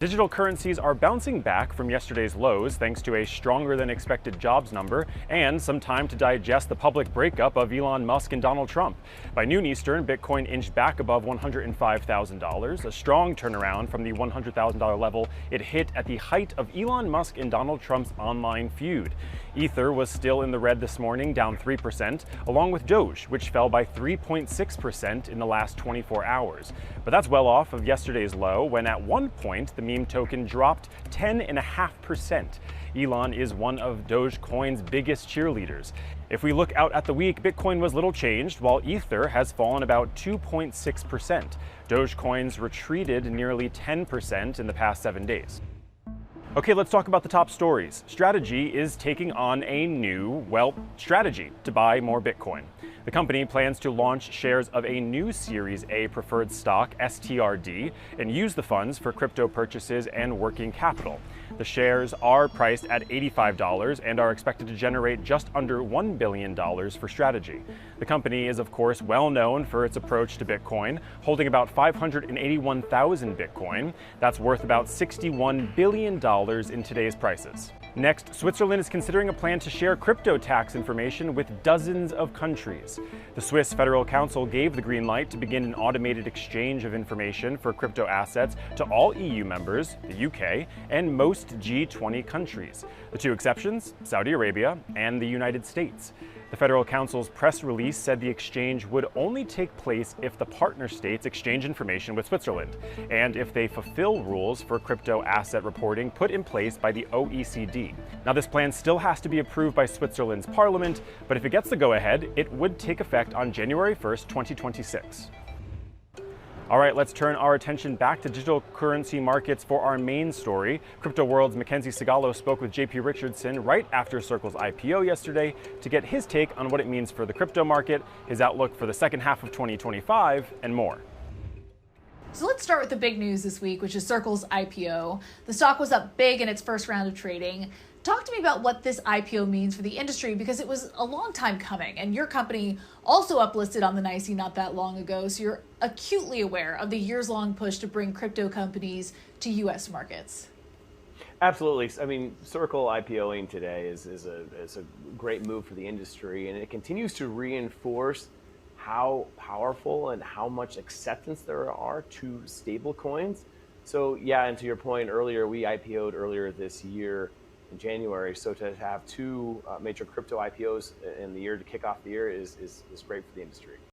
Digital currencies are bouncing back from yesterday's lows thanks to a stronger than expected jobs number and some time to digest the public breakup of Elon Musk and Donald Trump. By noon Eastern, Bitcoin inched back above $105,000, a strong turnaround from the $100,000 level it hit at the height of Elon Musk and Donald Trump's online feud. Ether was still in the red this morning, down 3%, along with Doge, which fell by 3.6% in the last 24 hours. But that's well off of yesterday's low, when at one point the meme token dropped 10.5%. Elon is one of Dogecoin's biggest cheerleaders. If we look out at the week, Bitcoin was little changed, while Ether has fallen about 2.6%. Dogecoin's retreated nearly 10% in the past 7 days. Okay, let's talk about the top stories. Strategy is taking on a new, strategy to buy more Bitcoin. The company plans to launch shares of a new Series A preferred stock, STRD, and use the funds for crypto purchases and working capital. The shares are priced at $85 and are expected to generate just under $1 billion for Strategy. The company is, of course, well known for its approach to Bitcoin, holding about 581,000 Bitcoin. That's worth about $61 billion in today's prices. Next, Switzerland is considering a plan to share crypto tax information with dozens of countries. The Swiss Federal Council gave the green light to begin an automated exchange of information for crypto assets to all EU members, the UK, and most G20 countries. The two exceptions, Saudi Arabia and the United States. The Federal Council's press release said the exchange would only take place if the partner states exchange information with Switzerland, and if they fulfill rules for crypto asset reporting put in place by the OECD. Now, this plan still has to be approved by Switzerland's parliament, but if it gets the go-ahead, it would take effect on January 1st, 2026. All right, let's turn our attention back to digital currency markets for our main story. Crypto World's Mackenzie Sigalo spoke with JP Richardson right after Circle's IPO yesterday to get his take on what it means for the crypto market, his outlook for the second half of 2025, and more. So let's start with the big news this week, which is Circle's IPO. The stock was up big in its first round of trading. Talk to me about what this IPO means for the industry, because it was a long time coming, and your company also uplisted on the NYSE not that long ago, so you're acutely aware of the years-long push to bring crypto companies to U.S. markets. Absolutely. I mean, Circle IPOing today is a great move for the industry, and it continues to reinforce how powerful and how much acceptance there are to stablecoins. So yeah, and to your point earlier, we IPO'd earlier this year in January. So to have two major crypto IPOs in the year to kick off the year is great for the industry.